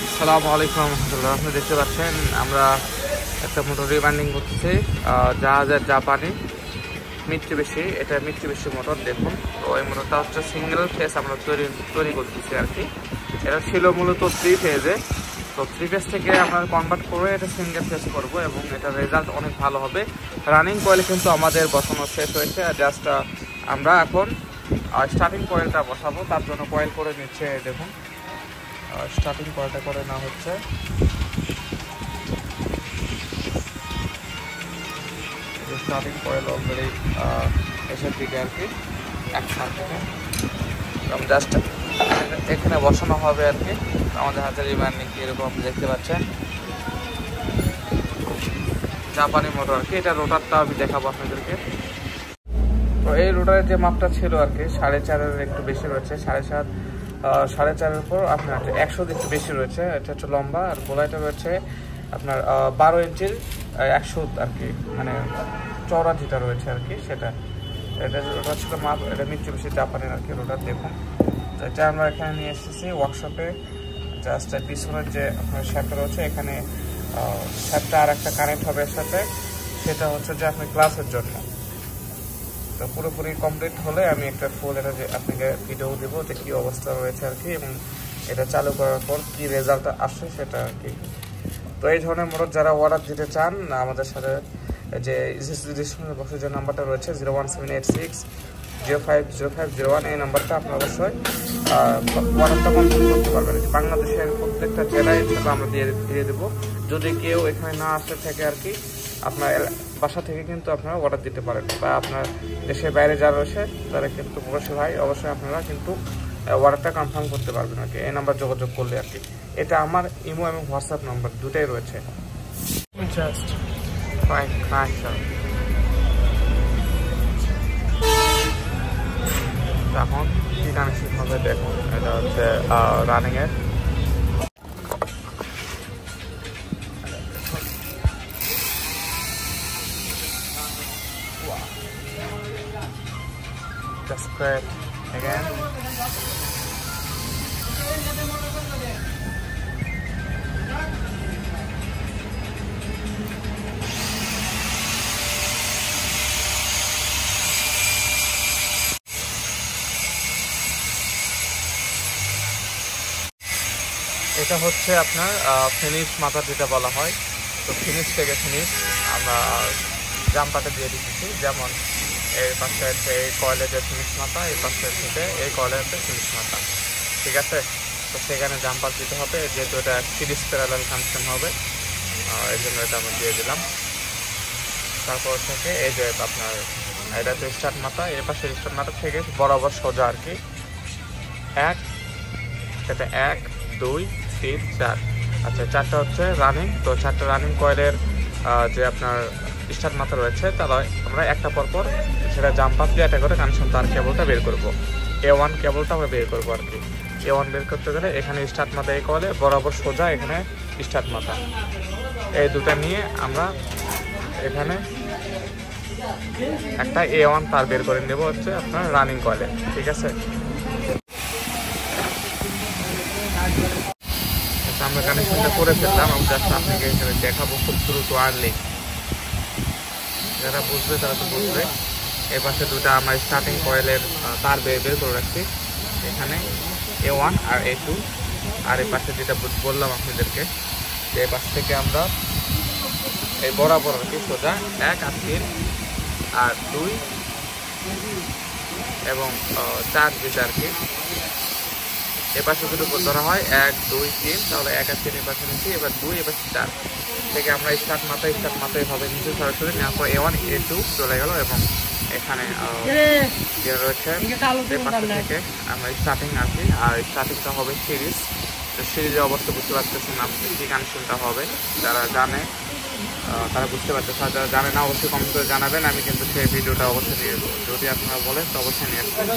আসসালামু আলাইকুম রহমতুল্লাহ। আপনি দেখতে পাচ্ছেন আমরা একটা মোটর রিবান্ডিং করতেছি, জাহাজের জাপানি মিত্সুবিশি। এটা মিত্সুবিশি মোটর। দেখুন, তো এই মোটরটা হচ্ছে সিঙ্গেল ফেস আমরা তৈরি করতেছি আর কি। এটা ছিল মূলত 3 ফেজে, তো 3 ফেজ থেকে আমরা কনভার্ট করে এটা সিঙ্গেল ফেজ করব এবং এটার রেজাল্ট অনেক ভালো হবে। রানিং কয়েল কিন্তু আমাদের বসানো শেষ হয়েছে, জাস্ট আমরা এখন স্টার্টিং কয়েলটা বসাবো। তার জন্য কয়েল করে নিচ্ছে। দেখুন, স্টার্টিং কয়েলটা করে নেওয়া হচ্ছে। স্টার্টিং কয়েল অলরেডি এসের দিকে আর কি, একসাথে জাস্ট এখানে বসানো হবে আর কি। আমাদের হাতে রিবান্ডিং এরকম দেখতে পাচ্ছেন, জাপানি মোটর আর কি। এটা রোটারটা আমি দেখাবো আপনাদেরকে। তো এই রোটারের যে মাপটা ছিল আর কি 4.5-এর একটু বেশি রয়েছে, 4.5-এর পর আপনার 100 একটু বেশি রয়েছে। এটা হচ্ছে লম্বা, আর গোলাইটা রয়েছে আপনার 12 ইঞ্চির 100 আর কি, মানে চওড়া যেটা রয়েছে আর কি সেটা। এটা রোটার ছিল মাপ। এটা মিত্সুবিশি জাপানের আর কি রোটার। দেখুন, তো এটা আমরা এখানে নিয়ে এসেছি ওয়ার্কশপে। জাস্ট পিছনের যে আপনার শ্যাপটা রয়েছে, এখানে শ্যাপটা আর একটা কানেক্ট হবে এর সাথে, সেটা হচ্ছে যে আপনার ক্লাসের জন্য। তো পুরোপুরি কমপ্লিট হলে আমি একটা ফুল এটা যে আপনাকে ভিডিও দেবো যে কী অবস্থা রয়েছে আর কি, এবং এটা চালু করার পর কী রেজাল্ট আসে সেটা আর কি। তো এই ধরনের মোটর যারা অর্ডার দিতে চান আমাদের সাথে, যে বক্সের যে নাম্বারটা রয়েছে 01786050501, এই নাম্বারটা আপনার অবশ্যই অর্ডারটা কনফার্ম করতে পারবেন। বাংলাদেশের প্রত্যেকটা জেলায় সেটা আমরা দিয়ে দেবো। যদি কেউ এখানে না আসতে থাকে আর কি, আপনার বাসা থেকে কিন্তু আপনারা অর্ডার দিতে পারেন, বা আপনার দেশের বাইরে যারা রয়েছে তারা কিন্তু প্রবাসী ভাই, অবশ্যই আপনারা কিন্তু অর্ডারটা কনফার্ম করতে পারবেন আর কি, এই নাম্বার যোগাযোগ করলে আর কি। এটা আমার ইমো এবং হোয়াটসঅ্যাপ নাম্বার দুটাই রয়েছে। জাস্ট এখন কি কানেকশন হবে দেখুন। এটা হচ্ছে রানিং এর। Just great again. এটা হচ্ছে আপনার ফিনিশ মাথা যেটা বলা হয়। তো ফিনিশ থেকে ফিনিশ আমরা জাম্পাটা দিয়ে দিচ্ছি। যেমন এই পাশে হচ্ছে এই কয়েলের যে ফিনিশ মাথা, এই পাশে থেকে এই কয়েলের হচ্ছে ফিনিশ মাথা, ঠিক আছে। তো সেখানে জাম্পার দিতে হবে, যেহেতু এটা সিরিজ প্যারালাল কানেকশন হবে, এই জন্য এটা আমরা দিয়ে দিলাম। তারপর থেকে এই যে আপনার এটা হচ্ছে স্টার্ট মাথা, এই পাশে স্টার্ট মাথা থেকে বরাবর সোজা আর কি, এটা 1 2 3 4। আচ্ছা, 4টা হচ্ছে রানিং। তো 4টা রানিং কয়েলের যে আপনার স্টার্ট মাথা রয়েছে, তাহলে আমরা একটা পরপর সেটা জাম্পার দিয়ে একটা করে কানেকশন তার কেবলটা বের করবো। A1 কেবলটা আমরা বের করবো আর কি। A1 বের করতে গেলে এখানে স্টার্ট মাথা এই কয়েলে বরাবর সোজা, এখানে স্টার্ট মাথা, এই দুটা নিয়ে আমরা এখানে একটা A1 তার বের করে নেবো হচ্ছে আপনার রানিং কয়েলে, ঠিক আছে। আমরা কানেকশনটা করে ফেললাম। আমি জাস্ট আপনাকে এখানে দেখাবো খুব দ্রুত আর্লি, যারা বুঝবে তারা তো বুঝবে। এই পাশে দুটা আমরা স্টার্টিং কয়েলের তার বের করে রাখছি, এখানে A1 আর A2। আর এই পাশে যেটা বললাম আপনাদেরকে, যে এই পাশ থেকে আমরা এই বরাবর আর কি সোজা 1 আর 3 আর 2 এবং 4 যেটা আর কি, এ পাশে যদি ধরা হয় 1 2 3, তাহলে 1 আর 3 এ পাশে নিচ্ছি, এবার 2 এবার 4 থেকে আমরা স্টার্ট মাথায় ভাবে নিচে সরাসরি নেওয়ার পর A1 A2 চলে গেল। এবং এখানে রয়েছে এ পাশে থেকে আমরা স্টার্টিং আর কি, আর স্টার্টিংটা হবে সিরিজ। তো সিরিজের অবস্থা বুঝতে পারতেছেন আপনি কি কানেকশনটা হবে। যারা জানে তারা বুঝতে পারতেছে, আর যারা জানে না অবশ্যই কমেন্ট করে জানাবেন। আমি কিন্তু সেই ভিডিওটা অবশ্যই নিয়ে দেবো, যদি আপনারা বলেন তো অবশ্যই নিয়ে আসবেন।